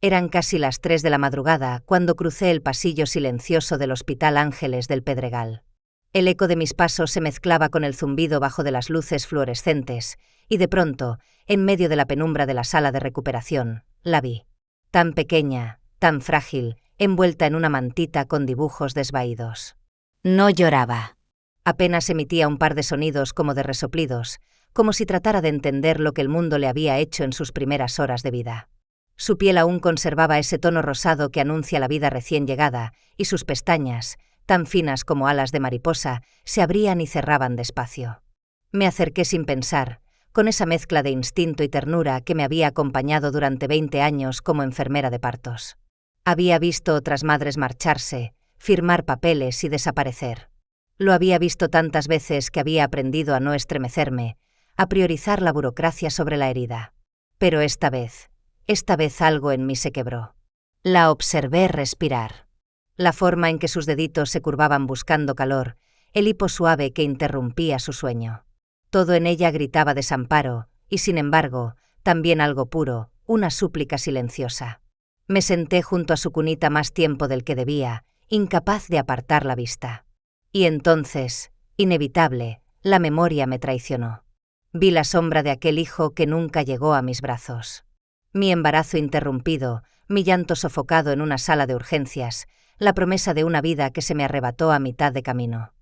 Eran casi las 3 de la madrugada cuando crucé el pasillo silencioso del Hospital Ángeles del Pedregal. El eco de mis pasos se mezclaba con el zumbido bajo de las luces fluorescentes, y de pronto, en medio de la penumbra de la sala de recuperación, la vi. Tan pequeña, tan frágil, envuelta en una mantita con dibujos desvaídos. No lloraba. Apenas emitía un par de sonidos como de resoplidos, como si tratara de entender lo que el mundo le había hecho en sus primeras horas de vida. Su piel aún conservaba ese tono rosado que anuncia la vida recién llegada, y sus pestañas, tan finas como alas de mariposa, se abrían y cerraban despacio. Me acerqué sin pensar, con esa mezcla de instinto y ternura que me había acompañado durante 20 años como enfermera de partos. Había visto otras madres marcharse, firmar papeles y desaparecer. Lo había visto tantas veces que había aprendido a no estremecerme, a priorizar la burocracia sobre la herida. Pero esta vez algo en mí se quebró. La observé respirar. La forma en que sus deditos se curvaban buscando calor, el hipo suave que interrumpía su sueño. Todo en ella gritaba desamparo, y sin embargo, también algo puro, una súplica silenciosa. Me senté junto a su cunita más tiempo del que debía, incapaz de apartar la vista. Y entonces, inevitable, la memoria me traicionó. Vi la sombra de aquel hijo que nunca llegó a mis brazos. Mi embarazo interrumpido, mi llanto sofocado en una sala de urgencias, la promesa de una vida que se me arrebató a mitad de camino.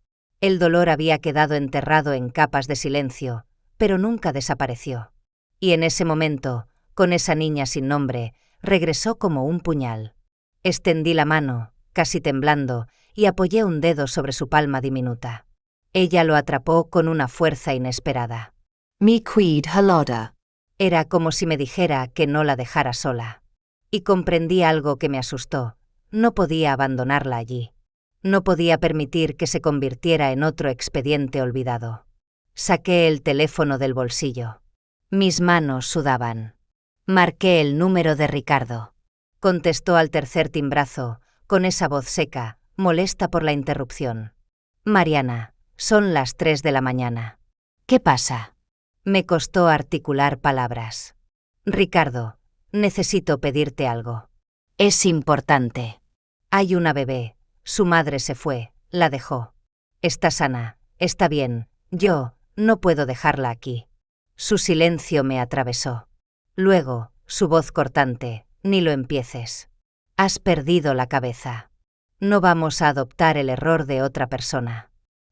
El dolor había quedado enterrado en capas de silencio, pero nunca desapareció. Y en ese momento, con esa niña sin nombre, regresó como un puñal. Extendí la mano, casi temblando, y apoyé un dedo sobre su palma diminuta. Ella lo atrapó con una fuerza inesperada. Mi cuid haloda. Era como si me dijera que no la dejara sola. Y comprendí algo que me asustó. No podía abandonarla allí. No podía permitir que se convirtiera en otro expediente olvidado. Saqué el teléfono del bolsillo. Mis manos sudaban. Marqué el número de Ricardo. Contestó al tercer timbrazo, con esa voz seca, molesta por la interrupción. Mariana, son las 3 de la mañana. ¿Qué pasa? Me costó articular palabras. Ricardo, necesito pedirte algo. Es importante. Hay una bebé. Su madre se fue, la dejó. Está sana, está bien, yo no puedo dejarla aquí. Su silencio me atravesó. Luego, su voz cortante, ni lo empieces. Has perdido la cabeza. No vamos a adoptar el error de otra persona.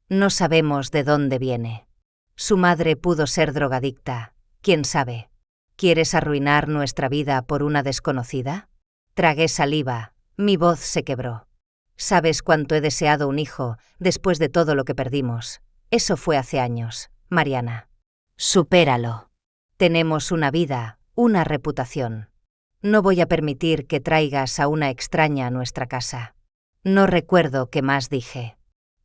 No sabemos de dónde viene. Su madre pudo ser drogadicta, quién sabe. ¿Quieres arruinar nuestra vida por una desconocida? Tragué saliva, mi voz se quebró. Sabes cuánto he deseado un hijo, después de todo lo que perdimos. Eso fue hace años, Mariana. Supéralo. Tenemos una vida, una reputación. No voy a permitir que traigas a una extraña a nuestra casa. No recuerdo qué más dije.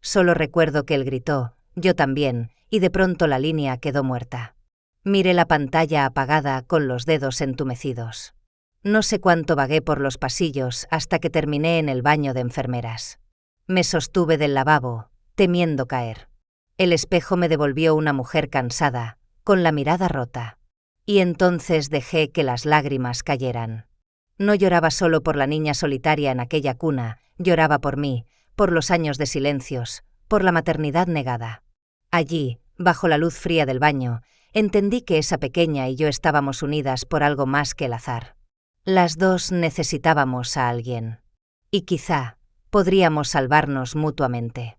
Solo recuerdo que él gritó, yo también, y de pronto la línea quedó muerta. Miré la pantalla apagada con los dedos entumecidos. No sé cuánto vagué por los pasillos hasta que terminé en el baño de enfermeras. Me sostuve del lavabo, temiendo caer. El espejo me devolvió una mujer cansada, con la mirada rota. Y entonces dejé que las lágrimas cayeran. No lloraba solo por la niña solitaria en aquella cuna, lloraba por mí, por los años de silencios, por la maternidad negada. Allí, bajo la luz fría del baño, entendí que esa pequeña y yo estábamos unidas por algo más que el azar. Las dos necesitábamos a alguien. Y quizá podríamos salvarnos mutuamente.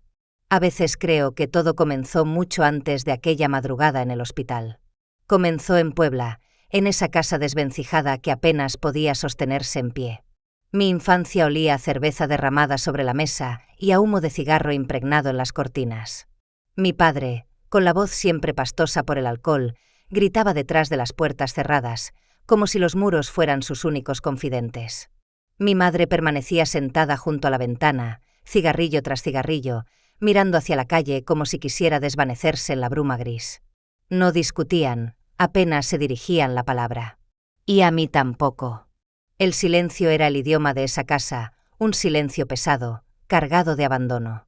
A veces creo que todo comenzó mucho antes de aquella madrugada en el hospital. Comenzó en Puebla, en esa casa desvencijada que apenas podía sostenerse en pie. Mi infancia olía a cerveza derramada sobre la mesa y a humo de cigarro impregnado en las cortinas. Mi padre, con la voz siempre pastosa por el alcohol, gritaba detrás de las puertas cerradas, como si los muros fueran sus únicos confidentes. Mi madre permanecía sentada junto a la ventana, cigarrillo tras cigarrillo, mirando hacia la calle como si quisiera desvanecerse en la bruma gris. No discutían, apenas se dirigían la palabra. Y a mí tampoco. El silencio era el idioma de esa casa, un silencio pesado, cargado de abandono.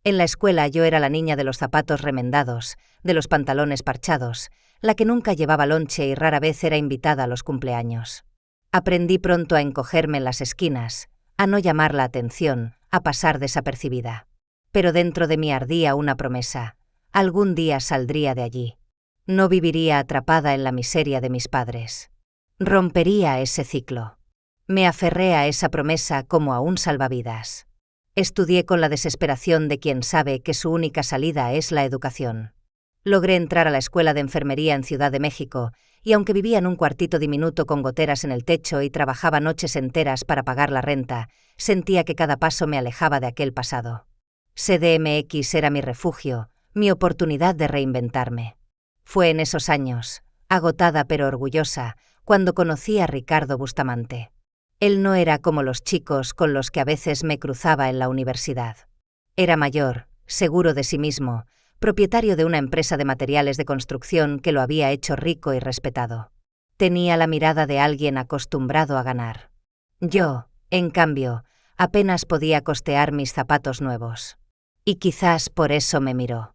En la escuela yo era la niña de los zapatos remendados, de los pantalones parchados, la que nunca llevaba lonche y rara vez era invitada a los cumpleaños. Aprendí pronto a encogerme en las esquinas, a no llamar la atención, a pasar desapercibida. Pero dentro de mí ardía una promesa: algún día saldría de allí. No viviría atrapada en la miseria de mis padres. Rompería ese ciclo. Me aferré a esa promesa como a un salvavidas. Estudié con la desesperación de quien sabe que su única salida es la educación. Logré entrar a la escuela de enfermería en Ciudad de México, y aunque vivía en un cuartito diminuto con goteras en el techo y trabajaba noches enteras para pagar la renta, sentía que cada paso me alejaba de aquel pasado. CDMX era mi refugio, mi oportunidad de reinventarme. Fue en esos años, agotada pero orgullosa, cuando conocí a Ricardo Bustamante. Él no era como los chicos con los que a veces me cruzaba en la universidad. Era mayor, seguro de sí mismo, propietario de una empresa de materiales de construcción que lo había hecho rico y respetado. Tenía la mirada de alguien acostumbrado a ganar. Yo, en cambio, apenas podía costear mis zapatos nuevos. Y quizás por eso me miró.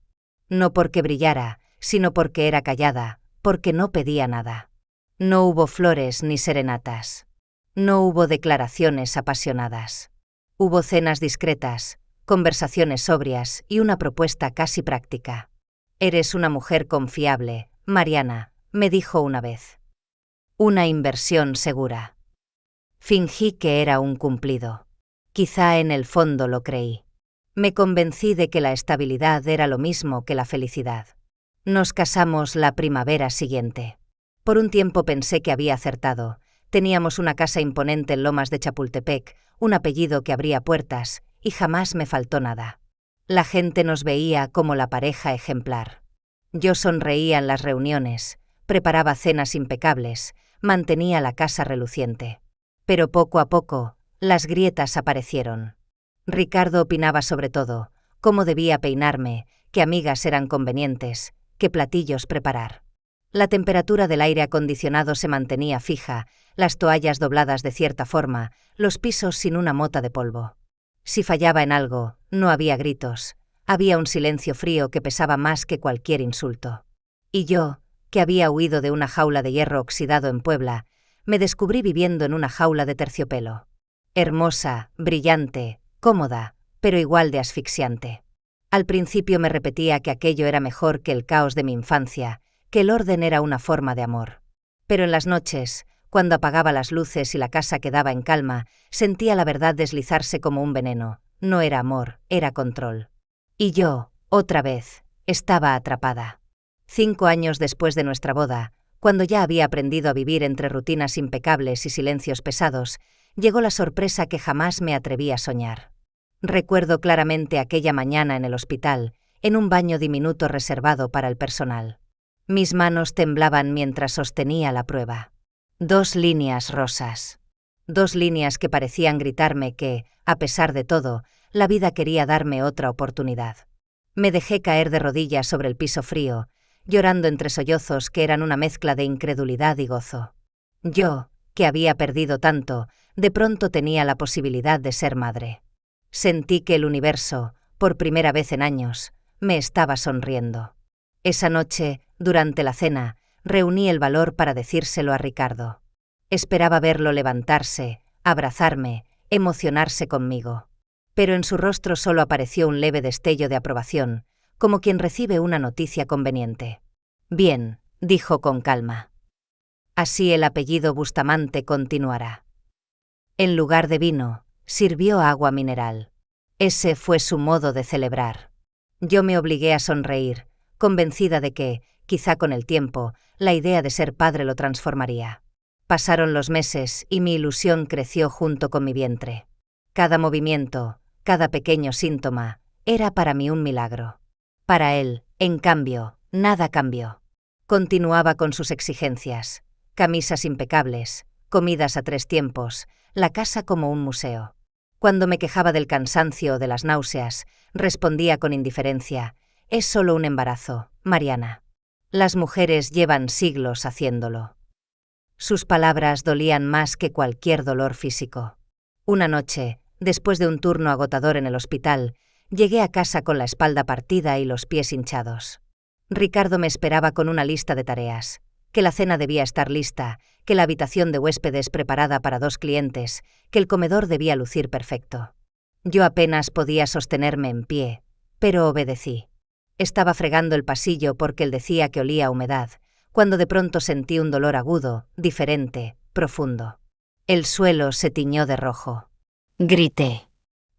No porque brillara, sino porque era callada, porque no pedía nada. No hubo flores ni serenatas. No hubo declaraciones apasionadas. Hubo cenas discretas, conversaciones sobrias y una propuesta casi práctica. «Eres una mujer confiable, Mariana», me dijo una vez. «Una inversión segura». Fingí que era un cumplido. Quizá en el fondo lo creí. Me convencí de que la estabilidad era lo mismo que la felicidad. Nos casamos la primavera siguiente. Por un tiempo pensé que había acertado. Teníamos una casa imponente en Lomas de Chapultepec, un apellido que abría puertas, y jamás me faltó nada. La gente nos veía como la pareja ejemplar. Yo sonreía en las reuniones, preparaba cenas impecables, mantenía la casa reluciente. Pero poco a poco, las grietas aparecieron. Ricardo opinaba sobre todo: cómo debía peinarme, qué amigas eran convenientes, qué platillos preparar. La temperatura del aire acondicionado se mantenía fija, las toallas dobladas de cierta forma, los pisos sin una mota de polvo. Si fallaba en algo, no había gritos, había un silencio frío que pesaba más que cualquier insulto. Y yo, que había huido de una jaula de hierro oxidado en Puebla, me descubrí viviendo en una jaula de terciopelo. Hermosa, brillante, cómoda, pero igual de asfixiante. Al principio me repetía que aquello era mejor que el caos de mi infancia, que el orden era una forma de amor. Pero en las noches, cuando apagaba las luces y la casa quedaba en calma, sentía la verdad deslizarse como un veneno. No era amor, era control. Y yo, otra vez, estaba atrapada. 5 años después de nuestra boda, cuando ya había aprendido a vivir entre rutinas impecables y silencios pesados, llegó la sorpresa que jamás me atreví a soñar. Recuerdo claramente aquella mañana en el hospital, en un baño diminuto reservado para el personal. Mis manos temblaban mientras sostenía la prueba. 2 líneas rosas. 2 líneas que parecían gritarme que, a pesar de todo, la vida quería darme otra oportunidad. Me dejé caer de rodillas sobre el piso frío, llorando entre sollozos que eran una mezcla de incredulidad y gozo. Yo, que había perdido tanto, de pronto tenía la posibilidad de ser madre. Sentí que el universo, por primera vez en años, me estaba sonriendo. Esa noche, durante la cena, reuní el valor para decírselo a Ricardo. Esperaba verlo levantarse, abrazarme, emocionarse conmigo. Pero en su rostro solo apareció un leve destello de aprobación, como quien recibe una noticia conveniente. «Bien», dijo con calma. «Así el apellido Bustamante continuará». En lugar de vino, sirvió agua mineral. Ese fue su modo de celebrar. Yo me obligué a sonreír, convencida de que, quizá con el tiempo, la idea de ser padre lo transformaría. Pasaron los meses y mi ilusión creció junto con mi vientre. Cada movimiento, cada pequeño síntoma, era para mí un milagro. Para él, en cambio, nada cambió. Continuaba con sus exigencias: camisas impecables, comidas a 3 tiempos, la casa como un museo. Cuando me quejaba del cansancio o de las náuseas, respondía con indiferencia: «Es solo un embarazo, Mariana. Las mujeres llevan siglos haciéndolo». Sus palabras dolían más que cualquier dolor físico. Una noche, después de un turno agotador en el hospital, llegué a casa con la espalda partida y los pies hinchados. Ricardo me esperaba con una lista de tareas: que la cena debía estar lista, que la habitación de huéspedes preparada para 2 clientes, que el comedor debía lucir perfecto. Yo apenas podía sostenerme en pie, pero obedecí. Estaba fregando el pasillo porque él decía que olía a humedad, cuando de pronto sentí un dolor agudo, diferente, profundo. El suelo se tiñó de rojo. Grité.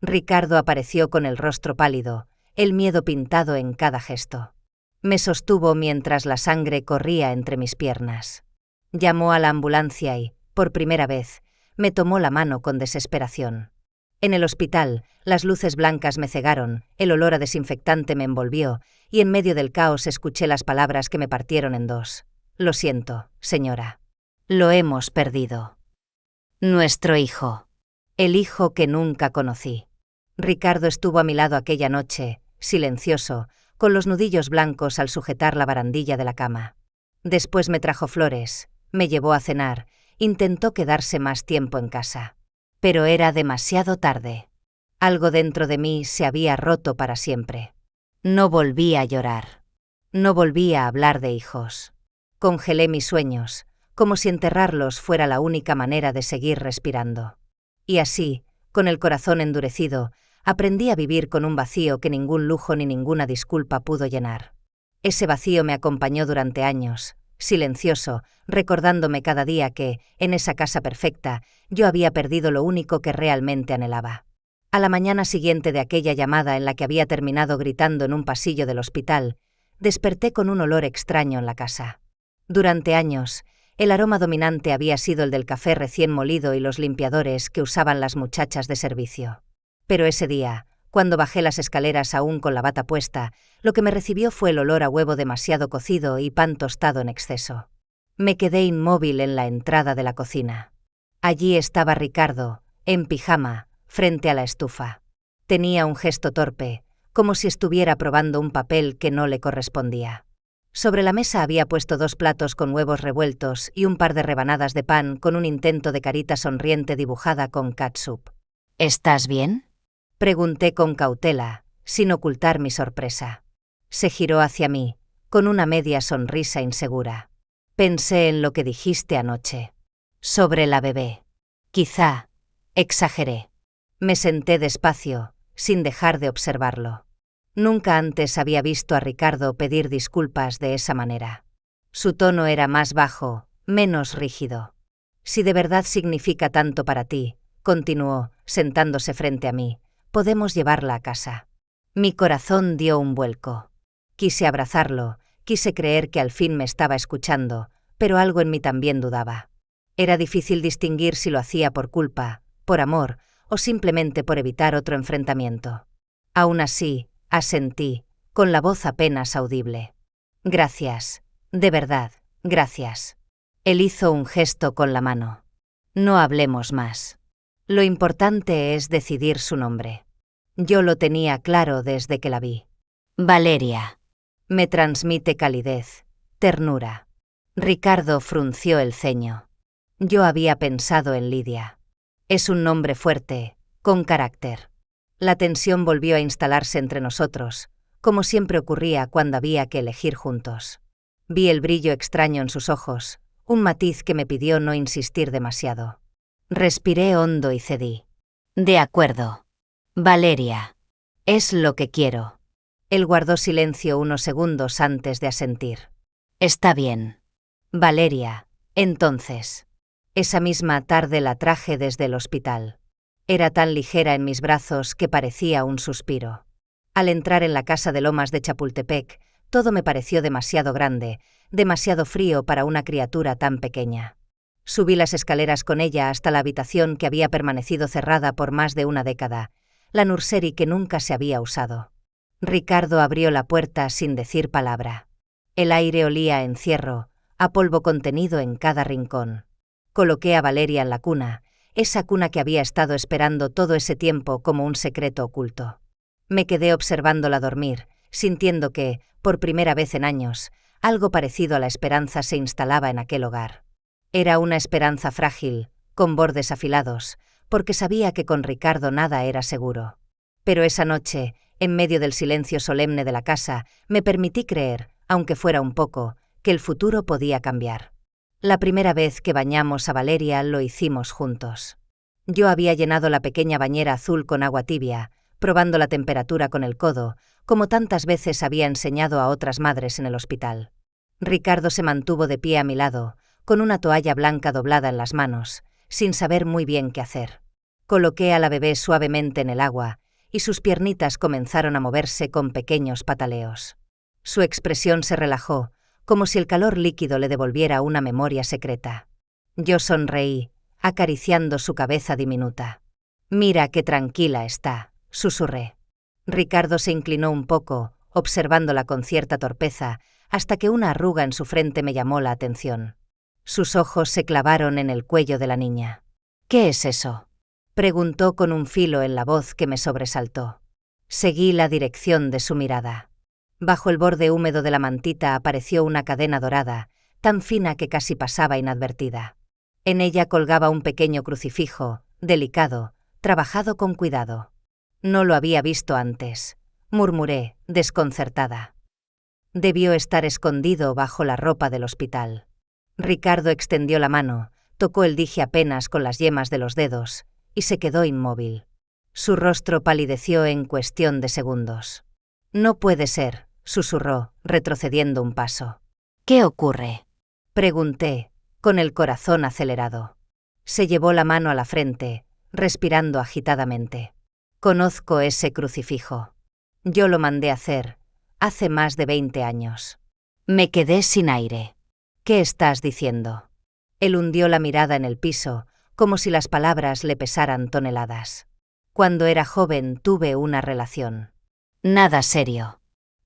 Ricardo apareció con el rostro pálido, el miedo pintado en cada gesto. Me sostuvo mientras la sangre corría entre mis piernas. Llamó a la ambulancia y, por primera vez, me tomó la mano con desesperación. En el hospital, las luces blancas me cegaron, el olor a desinfectante me envolvió, y en medio del caos escuché las palabras que me partieron en dos. Lo siento, señora. Lo hemos perdido. Nuestro hijo. El hijo que nunca conocí. Ricardo estuvo a mi lado aquella noche, silencioso, con los nudillos blancos al sujetar la barandilla de la cama. Después me trajo flores, me llevó a cenar, intentó quedarse más tiempo en casa. Pero era demasiado tarde. Algo dentro de mí se había roto para siempre. No volví a llorar. No volví a hablar de hijos. Congelé mis sueños, como si enterrarlos fuera la única manera de seguir respirando. Y así, con el corazón endurecido, aprendí a vivir con un vacío que ningún lujo ni ninguna disculpa pudo llenar. Ese vacío me acompañó durante años, silencioso, recordándome cada día que, en esa casa perfecta, yo había perdido lo único que realmente anhelaba. A la mañana siguiente de aquella llamada en la que había terminado gritando en un pasillo del hospital, desperté con un olor extraño en la casa. Durante años, el aroma dominante había sido el del café recién molido y los limpiadores que usaban las muchachas de servicio. Pero ese día, cuando bajé las escaleras aún con la bata puesta, lo que me recibió fue el olor a huevo demasiado cocido y pan tostado en exceso. Me quedé inmóvil en la entrada de la cocina. Allí estaba Ricardo, en pijama, frente a la estufa. Tenía un gesto torpe, como si estuviera probando un papel que no le correspondía. Sobre la mesa había puesto 2 platos con huevos revueltos y un par de rebanadas de pan con un intento de carita sonriente dibujada con catsup. ¿Estás bien? Pregunté con cautela, sin ocultar mi sorpresa. Se giró hacia mí, con una media sonrisa insegura. Pensé en lo que dijiste anoche. Sobre la bebé. Quizá, exageré. Me senté despacio, sin dejar de observarlo. Nunca antes había visto a Ricardo pedir disculpas de esa manera. Su tono era más bajo, menos rígido. Si de verdad significa tanto para ti, continuó, sentándose frente a mí, podemos llevarla a casa. Mi corazón dio un vuelco. Quise abrazarlo, quise creer que al fin me estaba escuchando, pero algo en mí también dudaba. Era difícil distinguir si lo hacía por culpa, por amor, o simplemente por evitar otro enfrentamiento. Aún así, asentí, con la voz apenas audible. Gracias, de verdad, gracias. Él hizo un gesto con la mano. No hablemos más. Lo importante es decidir su nombre. Yo lo tenía claro desde que la vi. Valeria. Me transmite calidez, ternura. Ricardo frunció el ceño. Yo había pensado en Lidia. Es un nombre fuerte, con carácter. La tensión volvió a instalarse entre nosotros, como siempre ocurría cuando había que elegir juntos. Vi el brillo extraño en sus ojos, un matiz que me pidió no insistir demasiado. Respiré hondo y cedí. De acuerdo. Valeria. Es lo que quiero. Él guardó silencio unos segundos antes de asentir. Está bien. Valeria, entonces. Esa misma tarde la traje desde el hospital. Era tan ligera en mis brazos que parecía un suspiro. Al entrar en la casa de Lomas de Chapultepec, todo me pareció demasiado grande, demasiado frío para una criatura tan pequeña. Subí las escaleras con ella hasta la habitación que había permanecido cerrada por más de una década, la nursery que nunca se había usado. Ricardo abrió la puerta sin decir palabra. El aire olía a encierro, a polvo contenido en cada rincón. Coloqué a Valeria en la cuna, esa cuna que había estado esperando todo ese tiempo como un secreto oculto. Me quedé observándola dormir, sintiendo que, por primera vez en años, algo parecido a la esperanza se instalaba en aquel hogar. Era una esperanza frágil, con bordes afilados, porque sabía que con Ricardo nada era seguro. Pero esa noche, en medio del silencio solemne de la casa, me permití creer, aunque fuera un poco, que el futuro podía cambiar. La primera vez que bañamos a Valeria lo hicimos juntos. Yo había llenado la pequeña bañera azul con agua tibia, probando la temperatura con el codo, como tantas veces había enseñado a otras madres en el hospital. Ricardo se mantuvo de pie a mi lado, con una toalla blanca doblada en las manos, sin saber muy bien qué hacer. Coloqué a la bebé suavemente en el agua, y sus piernitas comenzaron a moverse con pequeños pataleos. Su expresión se relajó, como si el calor líquido le devolviera una memoria secreta. Yo sonreí, acariciando su cabeza diminuta. «Mira qué tranquila está», susurré. Ricardo se inclinó un poco, observándola con cierta torpeza, hasta que una arruga en su frente me llamó la atención. Sus ojos se clavaron en el cuello de la niña. «¿Qué es eso?», preguntó con un filo en la voz que me sobresaltó. Seguí la dirección de su mirada. Bajo el borde húmedo de la mantita apareció una cadena dorada, tan fina que casi pasaba inadvertida. En ella colgaba un pequeño crucifijo, delicado, trabajado con cuidado. «No lo había visto antes», murmuré, desconcertada. Debió estar escondido bajo la ropa del hospital. Ricardo extendió la mano, tocó el dije apenas con las yemas de los dedos, y se quedó inmóvil. Su rostro palideció en cuestión de segundos. «No puede ser», susurró, retrocediendo un paso. ¿Qué ocurre?, pregunté, con el corazón acelerado. Se llevó la mano a la frente, respirando agitadamente. «Conozco ese crucifijo. Yo lo mandé hacer, hace más de 20 años». Me quedé sin aire. «¿Qué estás diciendo?». Él hundió la mirada en el piso, como si las palabras le pesaran toneladas. «Cuando era joven tuve una relación». Nada serio.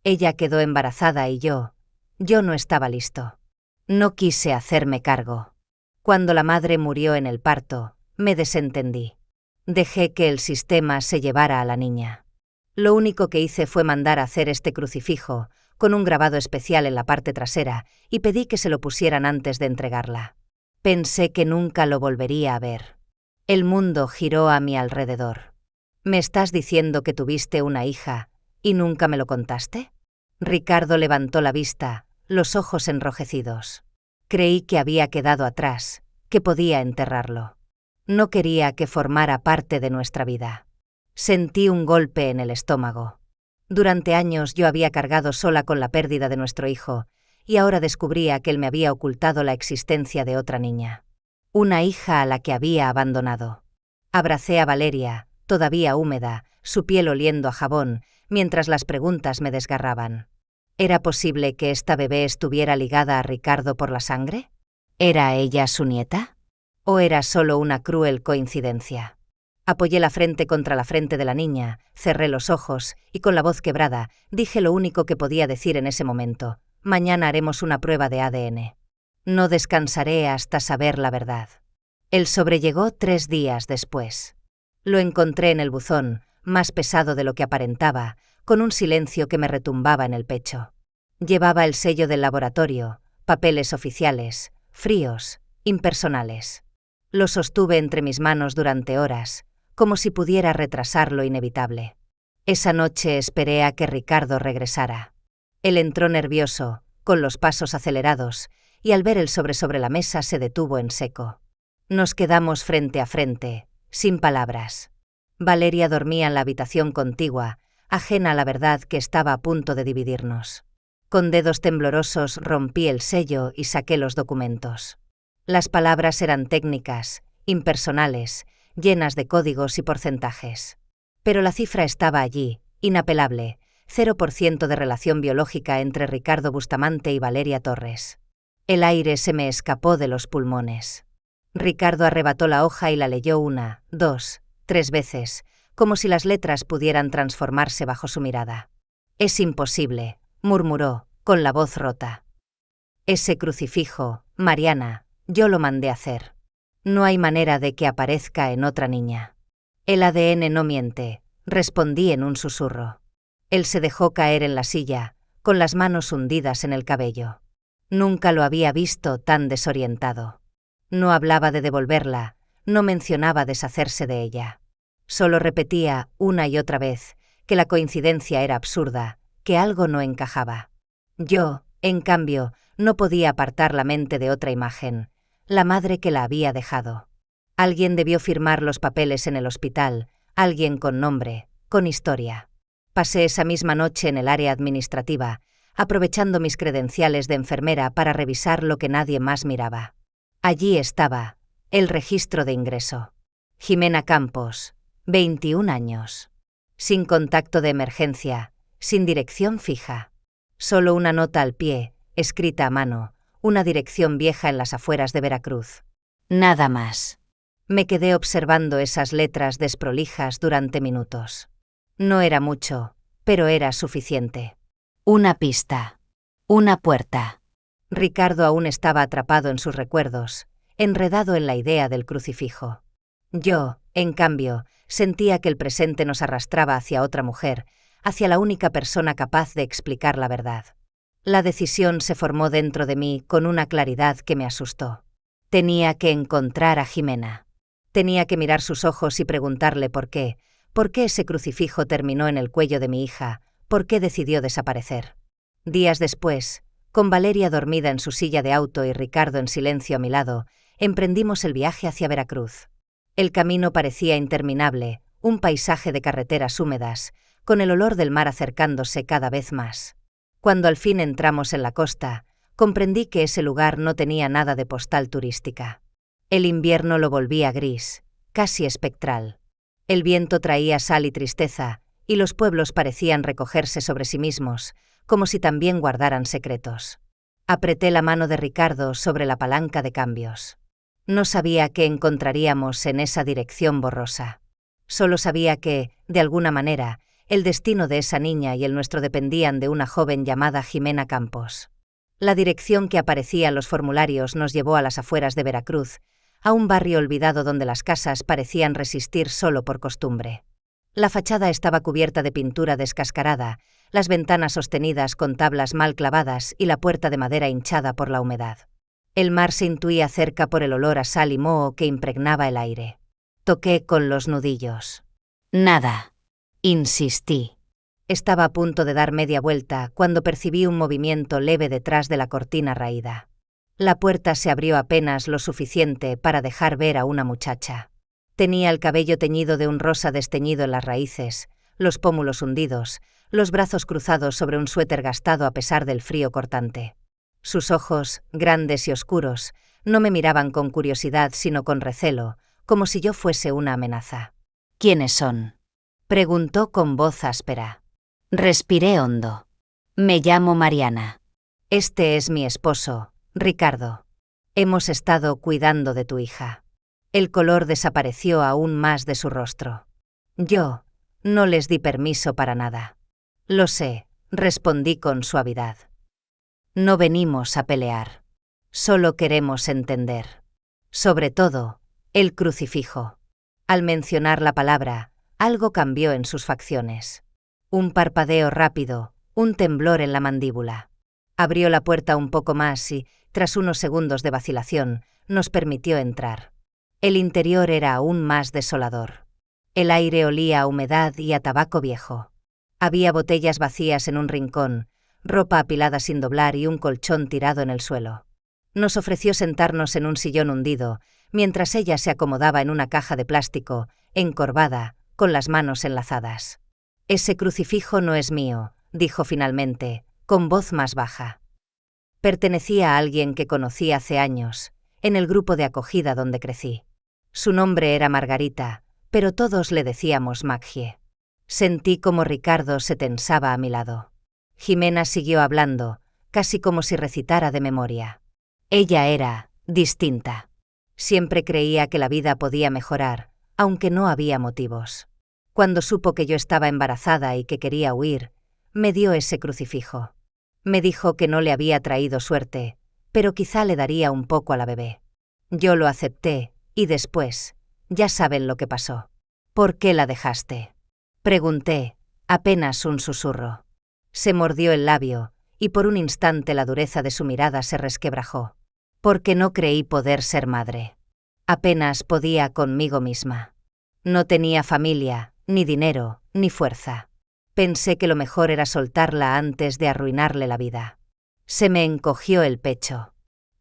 Ella quedó embarazada y yo no estaba listo. No quise hacerme cargo. Cuando la madre murió en el parto, me desentendí. Dejé que el sistema se llevara a la niña. Lo único que hice fue mandar a hacer este crucifijo, con un grabado especial en la parte trasera, y pedí que se lo pusieran antes de entregarla. Pensé que nunca lo volvería a ver. El mundo giró a mi alrededor. «¿Me estás diciendo que tuviste una hija y nunca me lo contaste?». Ricardo levantó la vista, los ojos enrojecidos. Creí que había quedado atrás, que podía enterrarlo. No quería que formara parte de nuestra vida. Sentí un golpe en el estómago. Durante años yo había cargado sola con la pérdida de nuestro hijo, y ahora descubría que él me había ocultado la existencia de otra niña. Una hija a la que había abandonado. Abracé a Valeria, todavía húmeda, su piel oliendo a jabón, mientras las preguntas me desgarraban. ¿Era posible que esta bebé estuviera ligada a Ricardo por la sangre? ¿Era ella su nieta? ¿O era solo una cruel coincidencia? Apoyé la frente contra la frente de la niña, cerré los ojos, y con la voz quebrada, dije lo único que podía decir en ese momento: «Mañana haremos una prueba de ADN. No descansaré hasta saber la verdad». Él sobrellegó 3 días después. Lo encontré en el buzón, más pesado de lo que aparentaba, con un silencio que me retumbaba en el pecho. Llevaba el sello del laboratorio, papeles oficiales, fríos, impersonales. Lo sostuve entre mis manos durante horas, como si pudiera retrasar lo inevitable. Esa noche esperé a que Ricardo regresara. Él entró nervioso, con los pasos acelerados, y al ver el sobre la mesa se detuvo en seco. Nos quedamos frente a frente, sin palabras. Valeria dormía en la habitación contigua, ajena a la verdad que estaba a punto de dividirnos. Con dedos temblorosos rompí el sello y saqué los documentos. Las palabras eran técnicas, impersonales, llenas de códigos y porcentajes. Pero la cifra estaba allí, inapelable: 0% de relación biológica entre Ricardo Bustamante y Valeria Torres. El aire se me escapó de los pulmones. Ricardo arrebató la hoja y la leyó 1, 2, 3 veces, como si las letras pudieran transformarse bajo su mirada. «Es imposible», murmuró, con la voz rota. «Ese crucifijo, Mariana, yo lo mandé hacer. No hay manera de que aparezca en otra niña». «El ADN no miente», respondí en un susurro. Él se dejó caer en la silla, con las manos hundidas en el cabello. Nunca lo había visto tan desorientado. No hablaba de devolverla, no mencionaba deshacerse de ella. Solo repetía una y otra vez que la coincidencia era absurda, que algo no encajaba. Yo, en cambio, No podía apartar la mente de otra imagen, la madre que la había dejado. Alguien debió firmar los papeles en el hospital, alguien con nombre, con historia. Pasé esa misma noche en el área administrativa, aprovechando mis credenciales de enfermera para revisar lo que nadie más miraba. Allí estaba, el registro de ingreso. Jimena Campos, 21 años. Sin contacto de emergencia, sin dirección fija. Solo una nota al pie, escrita a mano, una dirección vieja en las afueras de Veracruz. Nada más. Me quedé observando esas letras desprolijas durante minutos. No era mucho, pero era suficiente. Una pista. Una puerta. Ricardo aún estaba atrapado en sus recuerdos, enredado en la idea del crucifijo. Yo, en cambio, sentía que el presente nos arrastraba hacia otra mujer, hacia la única persona capaz de explicar la verdad. La decisión se formó dentro de mí con una claridad que me asustó. Tenía que encontrar a Jimena. Tenía que mirar sus ojos y preguntarle por qué ese crucifijo terminó en el cuello de mi hija, por qué decidió desaparecer. Días después, con Valeria dormida en su silla de auto y Ricardo en silencio a mi lado, emprendimos el viaje hacia Veracruz. El camino parecía interminable, un paisaje de carreteras húmedas, con el olor del mar acercándose cada vez más. Cuando al fin entramos en la costa, comprendí que ese lugar no tenía nada de postal turística. El invierno lo volvía gris, casi espectral. El viento traía sal y tristeza, y los pueblos parecían recogerse sobre sí mismos, como si también guardaran secretos. Apreté la mano de Ricardo sobre la palanca de cambios. No sabía qué encontraríamos en esa dirección borrosa. Solo sabía que, de alguna manera, el destino de esa niña y el nuestro dependían de una joven llamada Jimena Campos. La dirección que aparecía en los formularios nos llevó a las afueras de Veracruz, a un barrio olvidado donde las casas parecían resistir solo por costumbre. La fachada estaba cubierta de pintura descascarada, las ventanas sostenidas con tablas mal clavadas y la puerta de madera hinchada por la humedad. El mar se intuía cerca por el olor a sal y moho que impregnaba el aire. Toqué con los nudillos. Nada. Insistí. Estaba a punto de dar media vuelta cuando percibí un movimiento leve detrás de la cortina raída. La puerta se abrió apenas lo suficiente para dejar ver a una muchacha. Tenía el cabello teñido de un rosa desteñido en las raíces, los pómulos hundidos, los brazos cruzados sobre un suéter gastado a pesar del frío cortante. Sus ojos, grandes y oscuros, no me miraban con curiosidad sino con recelo, como si yo fuese una amenaza. ¿Quiénes son? Preguntó con voz áspera. Respiré hondo. Me llamo Mariana. Este es mi esposo, Ricardo. Hemos estado cuidando de tu hija. El color desapareció aún más de su rostro. Yo no les di permiso para nada. Lo sé, respondí con suavidad. No venimos a pelear. Solo queremos entender. Sobre todo, el crucifijo. Al mencionar la palabra, algo cambió en sus facciones. Un parpadeo rápido, un temblor en la mandíbula. Abrió la puerta un poco más y, tras unos segundos de vacilación, nos permitió entrar. El interior era aún más desolador. El aire olía a humedad y a tabaco viejo. Había botellas vacías en un rincón, ropa apilada sin doblar y un colchón tirado en el suelo. Nos ofreció sentarnos en un sillón hundido, mientras ella se acomodaba en una caja de plástico, encorvada, con las manos enlazadas. «Ese crucifijo no es mío», dijo finalmente, con voz más baja. Pertenecía a alguien que conocí hace años, en el grupo de acogida donde crecí. Su nombre era Margarita, pero todos le decíamos Maggie. Sentí como Ricardo se tensaba a mi lado. Jimena siguió hablando, casi como si recitara de memoria. Ella era distinta. Siempre creía que la vida podía mejorar, aunque no había motivos. Cuando supo que yo estaba embarazada y que quería huir, me dio ese crucifijo. Me dijo que no le había traído suerte, pero quizá le daría un poco a la bebé. Yo lo acepté, y después, ya saben lo que pasó. ¿Por qué la dejaste?, pregunté, apenas un susurro. Se mordió el labio, y por un instante la dureza de su mirada se resquebrajó. Porque no creí poder ser madre. Apenas podía conmigo misma. No tenía familia, ni dinero, ni fuerza. Pensé que lo mejor era soltarla antes de arruinarle la vida. Se me encogió el pecho.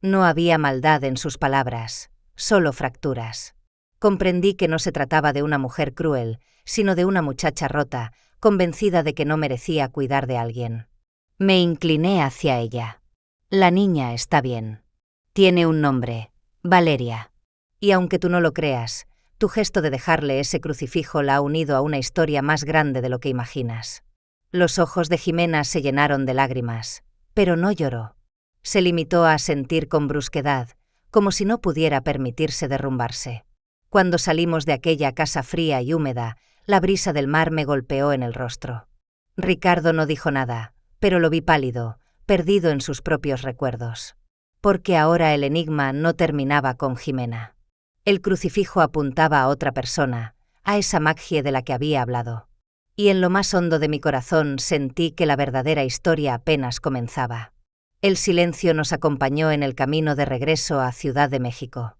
No había maldad en sus palabras, solo fracturas. Comprendí que no se trataba de una mujer cruel, sino de una muchacha rota, convencida de que no merecía cuidar de alguien. Me incliné hacia ella. La niña está bien. Tiene un nombre, Valeria. Y aunque tú no lo creas, tu gesto de dejarle ese crucifijo la ha unido a una historia más grande de lo que imaginas. Los ojos de Jimena se llenaron de lágrimas, pero no lloró. Se limitó a asentir con brusquedad, como si no pudiera permitirse derrumbarse. Cuando salimos de aquella casa fría y húmeda, la brisa del mar me golpeó en el rostro. Ricardo no dijo nada, pero lo vi pálido, perdido en sus propios recuerdos. Porque ahora el enigma no terminaba con Jimena. El crucifijo apuntaba a otra persona, a esa Maggie de la que había hablado. Y en lo más hondo de mi corazón sentí que la verdadera historia apenas comenzaba. El silencio nos acompañó en el camino de regreso a Ciudad de México.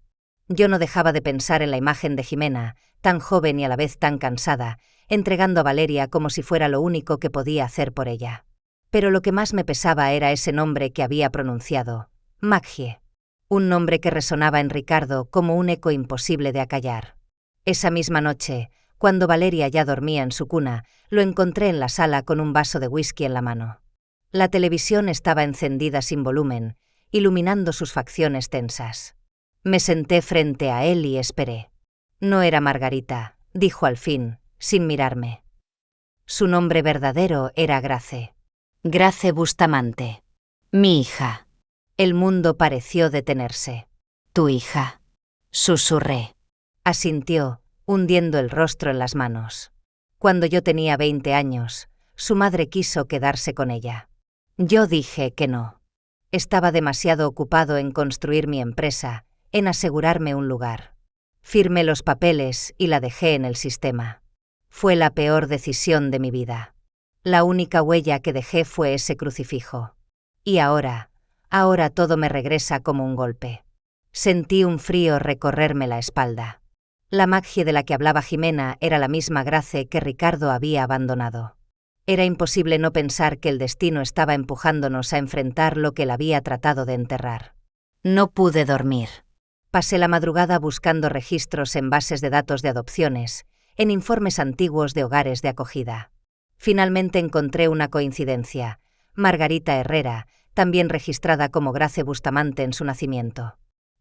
Yo no dejaba de pensar en la imagen de Jimena, tan joven y a la vez tan cansada, entregando a Valeria como si fuera lo único que podía hacer por ella. Pero lo que más me pesaba era ese nombre que había pronunciado, Maggie. Un nombre que resonaba en Ricardo como un eco imposible de acallar. Esa misma noche, cuando Valeria ya dormía en su cuna, lo encontré en la sala con un vaso de whisky en la mano. La televisión estaba encendida sin volumen, iluminando sus facciones tensas. Me senté frente a él y esperé. No era Margarita, dijo al fin, sin mirarme. Su nombre verdadero era Grace. Grace Bustamante. Mi hija. El mundo pareció detenerse. Tu hija. Susurré. Asintió, hundiendo el rostro en las manos. Cuando yo tenía 20 años, su madre quiso quedarse con ella. Yo dije que no. Estaba demasiado ocupado en construir mi empresa, en asegurarme un lugar. Firmé los papeles y la dejé en el sistema. Fue la peor decisión de mi vida. La única huella que dejé fue ese crucifijo. Y ahora todo me regresa como un golpe. Sentí un frío recorrerme la espalda. La Maggie de la que hablaba Jimena era la misma Grace que Ricardo había abandonado. Era imposible no pensar que el destino estaba empujándonos a enfrentar lo que él había tratado de enterrar. No pude dormir. Pasé la madrugada buscando registros en bases de datos de adopciones, en informes antiguos de hogares de acogida. Finalmente encontré una coincidencia: Margarita Herrera, también registrada como Grace Bustamante en su nacimiento.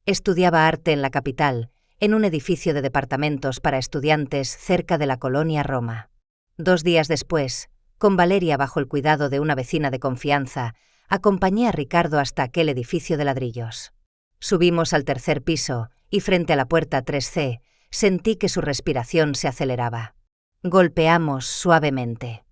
Estudiaba arte en la capital, en un edificio de departamentos para estudiantes cerca de la colonia Roma. 2 días después, con Valeria bajo el cuidado de una vecina de confianza, acompañé a Ricardo hasta aquel edificio de ladrillos. Subimos al 3er piso, y frente a la puerta 3C, sentí que su respiración se aceleraba. Golpeamos suavemente.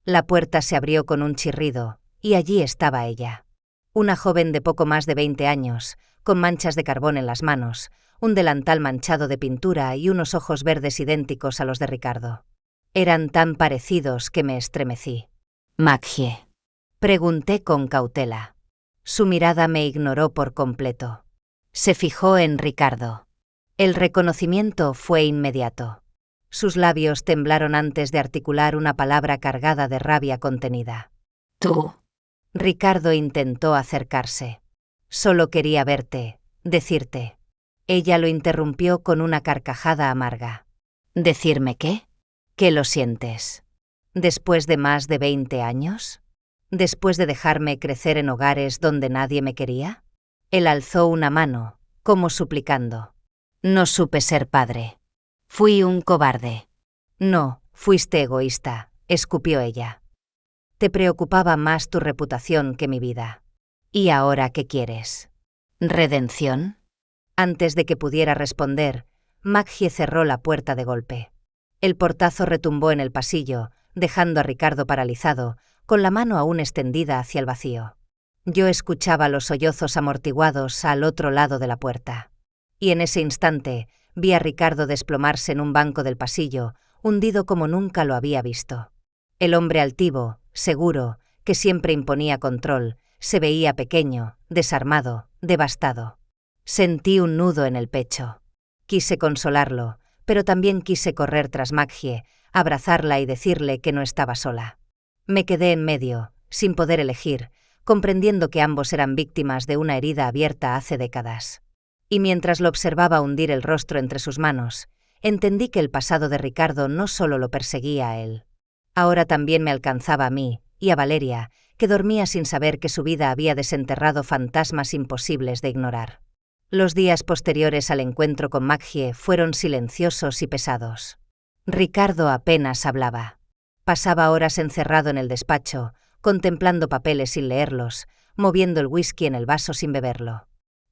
La puerta se abrió con un chirrido, y allí estaba ella. Una joven de poco más de 20 años, con manchas de carbón en las manos, un delantal manchado de pintura y unos ojos verdes idénticos a los de Ricardo. Eran tan parecidos que me estremecí. Maggie. Pregunté con cautela. Su mirada me ignoró por completo. Se fijó en Ricardo. El reconocimiento fue inmediato. Sus labios temblaron antes de articular una palabra cargada de rabia contenida. Tú. Ricardo intentó acercarse. Solo quería verte, decirte. Ella lo interrumpió con una carcajada amarga. ¿Decirme qué? ¿Qué lo sientes? ¿Después de más de 20 años? ¿Después de dejarme crecer en hogares donde nadie me quería? Él alzó una mano, como suplicando. No supe ser padre. Fui un cobarde. No, fuiste egoísta, escupió ella. Te preocupaba más tu reputación que mi vida. ¿Y ahora qué quieres? ¿Redención? Antes de que pudiera responder, Maggie cerró la puerta de golpe. El portazo retumbó en el pasillo, dejando a Ricardo paralizado, con la mano aún extendida hacia el vacío. Yo escuchaba los sollozos amortiguados al otro lado de la puerta. Y en ese instante vi a Ricardo desplomarse en un banco del pasillo, hundido como nunca lo había visto. El hombre altivo, seguro, que siempre imponía control, se veía pequeño, desarmado, devastado. Sentí un nudo en el pecho. Quise consolarlo, pero también quise correr tras Maggie, abrazarla y decirle que no estaba sola. Me quedé en medio, sin poder elegir, comprendiendo que ambos eran víctimas de una herida abierta hace décadas. Y mientras lo observaba hundir el rostro entre sus manos, entendí que el pasado de Ricardo no solo lo perseguía a él. Ahora también me alcanzaba a mí, y a Valeria, que dormía sin saber que su vida había desenterrado fantasmas imposibles de ignorar. Los días posteriores al encuentro con Maggie fueron silenciosos y pesados. Ricardo apenas hablaba. Pasaba horas encerrado en el despacho, contemplando papeles sin leerlos, moviendo el whisky en el vaso sin beberlo.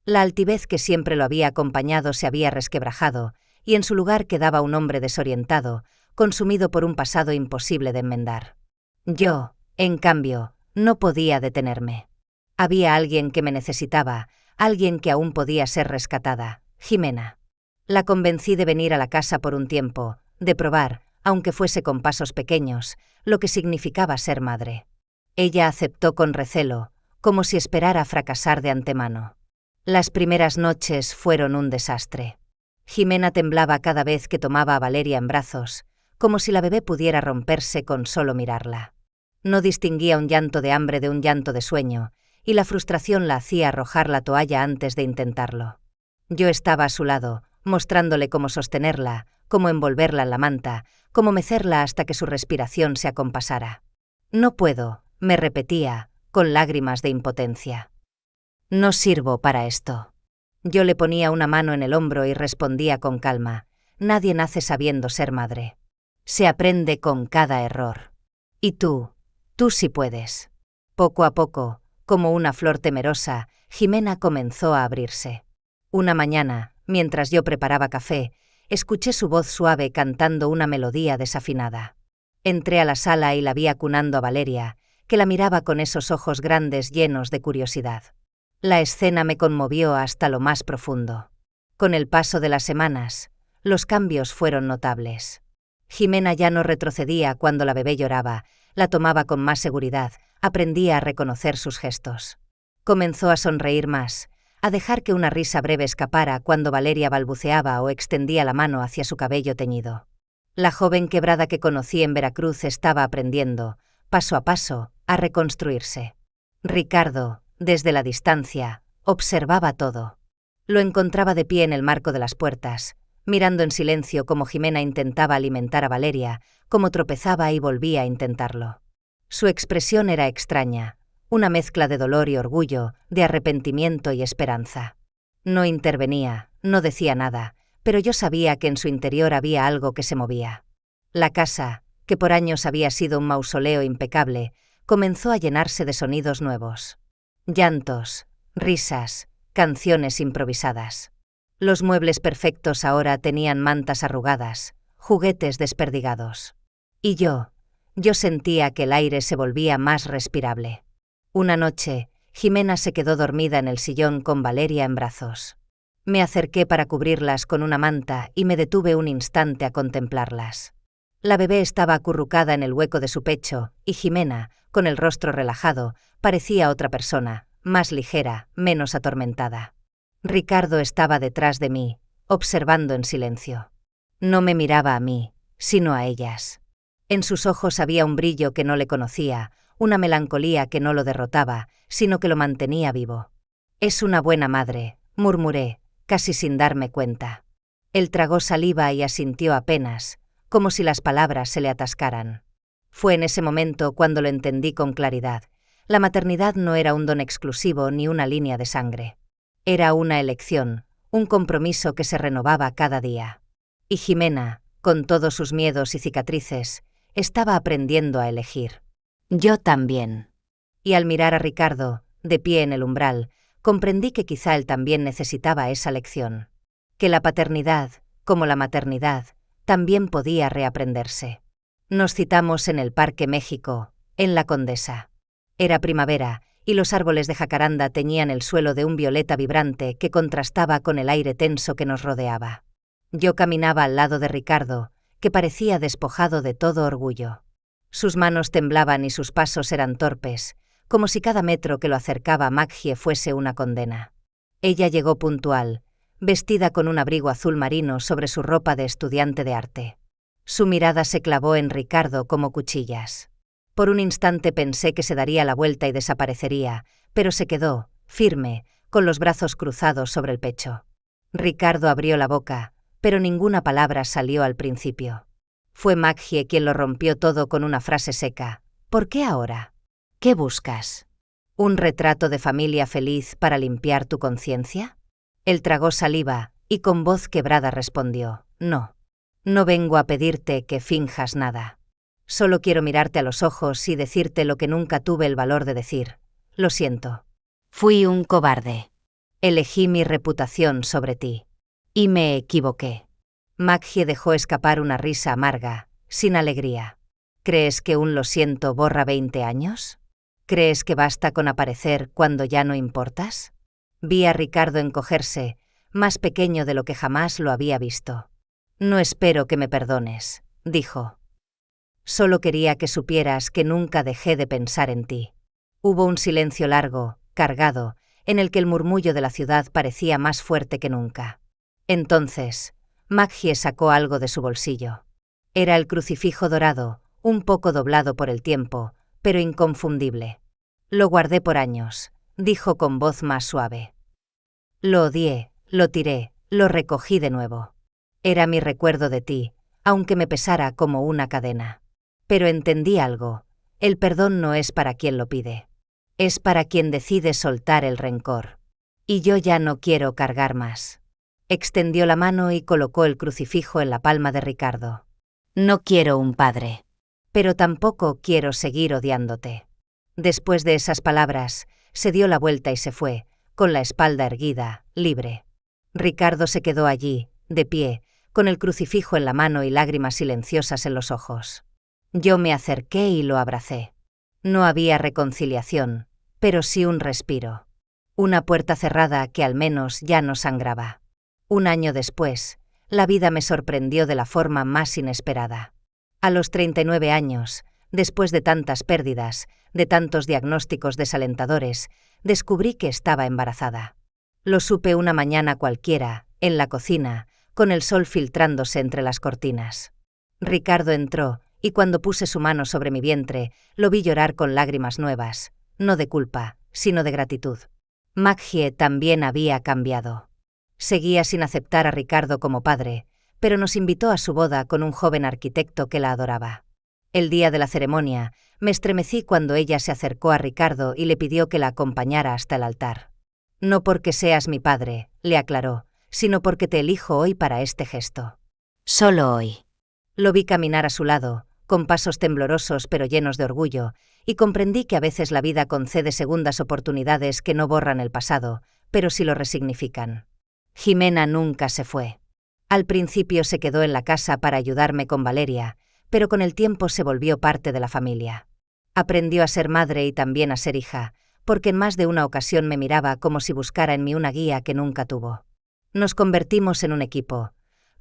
La altivez que siempre lo había acompañado se había resquebrajado, y en su lugar quedaba un hombre desorientado, consumido por un pasado imposible de enmendar. Yo, en cambio, no podía detenerme. Había alguien que me necesitaba, alguien que aún podía ser rescatada, Jimena. La convencí de venir a la casa por un tiempo, de probar, aunque fuese con pasos pequeños, lo que significaba ser madre. Ella aceptó con recelo, como si esperara fracasar de antemano. Las primeras noches fueron un desastre. Jimena temblaba cada vez que tomaba a Valeria en brazos, como si la bebé pudiera romperse con solo mirarla. No distinguía un llanto de hambre de un llanto de sueño, y la frustración la hacía arrojar la toalla antes de intentarlo. Yo estaba a su lado, mostrándole cómo sostenerla, cómo envolverla en la manta, cómo mecerla hasta que su respiración se acompasara. No puedo, me repetía, con lágrimas de impotencia. No sirvo para esto. Yo le ponía una mano en el hombro y respondía con calma: nadie nace sabiendo ser madre. Se aprende con cada error. Y tú sí puedes. Poco a poco, como una flor temerosa, Jimena comenzó a abrirse. Una mañana, mientras yo preparaba café, escuché su voz suave cantando una melodía desafinada. Entré a la sala y la vi acunando a Valeria, que la miraba con esos ojos grandes llenos de curiosidad. La escena me conmovió hasta lo más profundo. Con el paso de las semanas, los cambios fueron notables. Jimena ya no retrocedía cuando la bebé lloraba, la tomaba con más seguridad, aprendía a reconocer sus gestos. Comenzó a sonreír más, a dejar que una risa breve escapara cuando Valeria balbuceaba o extendía la mano hacia su cabello teñido. La joven quebrada que conocí en Veracruz estaba aprendiendo, paso a paso, a reconstruirse. Ricardo, desde la distancia, observaba todo. Lo encontraba de pie en el marco de las puertas, mirando en silencio cómo Jimena intentaba alimentar a Valeria, cómo tropezaba y volvía a intentarlo. Su expresión era extraña, una mezcla de dolor y orgullo, de arrepentimiento y esperanza. No intervenía, no decía nada, pero yo sabía que en su interior había algo que se movía. La casa, que por años había sido un mausoleo impecable, comenzó a llenarse de sonidos nuevos. Llantos, risas, canciones improvisadas. Los muebles perfectos ahora tenían mantas arrugadas, juguetes desperdigados. Y yo sentía que el aire se volvía más respirable. Una noche, Jimena se quedó dormida en el sillón con Valeria en brazos. Me acerqué para cubrirlas con una manta y me detuve un instante a contemplarlas. La bebé estaba acurrucada en el hueco de su pecho, y Jimena, con el rostro relajado, parecía otra persona, más ligera, menos atormentada. Ricardo estaba detrás de mí, observando en silencio. No me miraba a mí, sino a ellas. En sus ojos había un brillo que no le conocía, una melancolía que no lo derrotaba, sino que lo mantenía vivo. «Es una buena madre», murmuré, casi sin darme cuenta. Él tragó saliva y asintió apenas, como si las palabras se le atascaran. Fue en ese momento cuando lo entendí con claridad. La maternidad no era un don exclusivo ni una línea de sangre. Era una elección, un compromiso que se renovaba cada día. Y Jimena, con todos sus miedos y cicatrices, estaba aprendiendo a elegir. Yo también. Y al mirar a Ricardo, de pie en el umbral, comprendí que quizá él también necesitaba esa lección. Que la paternidad, como la maternidad, también podía reaprenderse. Nos citamos en el Parque México, en La Condesa. Era primavera, y los árboles de jacaranda teñían el suelo de un violeta vibrante que contrastaba con el aire tenso que nos rodeaba. Yo caminaba al lado de Ricardo, que parecía despojado de todo orgullo. Sus manos temblaban y sus pasos eran torpes, como si cada metro que lo acercaba a Maggie fuese una condena. Ella llegó puntual, vestida con un abrigo azul marino sobre su ropa de estudiante de arte. Su mirada se clavó en Ricardo como cuchillas. Por un instante pensé que se daría la vuelta y desaparecería, pero se quedó, firme, con los brazos cruzados sobre el pecho. Ricardo abrió la boca, pero ninguna palabra salió al principio. Fue Maggie quien lo rompió todo con una frase seca. ¿Por qué ahora? ¿Qué buscas? ¿Un retrato de familia feliz para limpiar tu conciencia? Él tragó saliva y con voz quebrada respondió: no. No vengo a pedirte que finjas nada. Solo quiero mirarte a los ojos y decirte lo que nunca tuve el valor de decir. Lo siento. Fui un cobarde. Elegí mi reputación sobre ti. Y me equivoqué. Maggie dejó escapar una risa amarga, sin alegría. ¿Crees que un lo siento borra 20 años? ¿Crees que basta con aparecer cuando ya no importas? Vi a Ricardo encogerse, más pequeño de lo que jamás lo había visto. No espero que me perdones, dijo. Solo quería que supieras que nunca dejé de pensar en ti. Hubo un silencio largo, cargado, en el que el murmullo de la ciudad parecía más fuerte que nunca. Entonces, Maggie sacó algo de su bolsillo. Era el crucifijo dorado, un poco doblado por el tiempo, pero inconfundible. Lo guardé por años, dijo con voz más suave. Lo odié, lo tiré, lo recogí de nuevo. Era mi recuerdo de ti, aunque me pesara como una cadena. Pero entendí algo: el perdón no es para quien lo pide. Es para quien decide soltar el rencor. Y yo ya no quiero cargar más. Extendió la mano y colocó el crucifijo en la palma de Ricardo. No quiero un padre. Pero tampoco quiero seguir odiándote. Después de esas palabras, se dio la vuelta y se fue, con la espalda erguida, libre. Ricardo se quedó allí, de pie, con el crucifijo en la mano y lágrimas silenciosas en los ojos. Yo me acerqué y lo abracé. No había reconciliación, pero sí un respiro. Una puerta cerrada que al menos ya no sangraba. Un año después, la vida me sorprendió de la forma más inesperada. A los 39 años, después de tantas pérdidas, de tantos diagnósticos desalentadores, descubrí que estaba embarazada. Lo supe una mañana cualquiera, en la cocina, con el sol filtrándose entre las cortinas. Ricardo entró, y cuando puse su mano sobre mi vientre, lo vi llorar con lágrimas nuevas, no de culpa, sino de gratitud. Maggie también había cambiado. Seguía sin aceptar a Ricardo como padre, pero nos invitó a su boda con un joven arquitecto que la adoraba. El día de la ceremonia, me estremecí cuando ella se acercó a Ricardo y le pidió que la acompañara hasta el altar. No porque seas mi padre, le aclaró, sino porque te elijo hoy para este gesto. Solo hoy. Lo vi caminar a su lado, con pasos temblorosos pero llenos de orgullo, y comprendí que a veces la vida concede segundas oportunidades que no borran el pasado, pero sí lo resignifican. Jimena nunca se fue. Al principio se quedó en la casa para ayudarme con Valeria, pero con el tiempo se volvió parte de la familia. Aprendió a ser madre y también a ser hija, porque en más de una ocasión me miraba como si buscara en mí una guía que nunca tuvo. Nos convertimos en un equipo,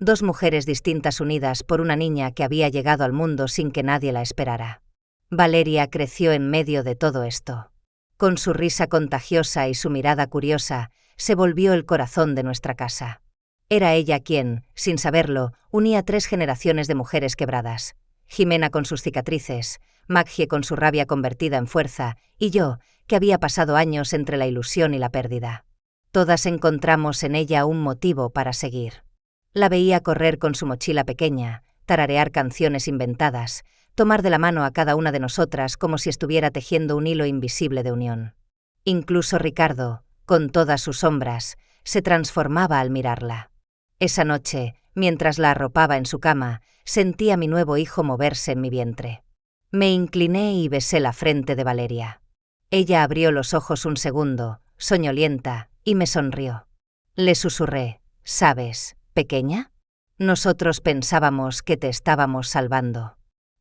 dos mujeres distintas unidas por una niña que había llegado al mundo sin que nadie la esperara. Valeria creció en medio de todo esto. Con su risa contagiosa y su mirada curiosa, se volvió el corazón de nuestra casa. Era ella quien, sin saberlo, unía 3 generaciones de mujeres quebradas. Jimena con sus cicatrices, Maggie con su rabia convertida en fuerza, y yo, que había pasado años entre la ilusión y la pérdida. Todas encontramos en ella un motivo para seguir. La veía correr con su mochila pequeña, tararear canciones inventadas, tomar de la mano a cada una de nosotras como si estuviera tejiendo un hilo invisible de unión. Incluso Ricardo, con todas sus sombras, se transformaba al mirarla. Esa noche, mientras la arropaba en su cama, sentí a mi nuevo hijo moverse en mi vientre. Me incliné y besé la frente de Valeria. Ella abrió los ojos un segundo, soñolienta, y me sonrió. Le susurré: ¿sabes, pequeña? Nosotros pensábamos que te estábamos salvando.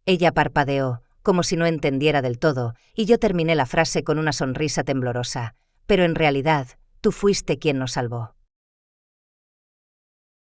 Ella parpadeó, como si no entendiera del todo, y yo terminé la frase con una sonrisa temblorosa. Pero en realidad, tú fuiste quien nos salvó.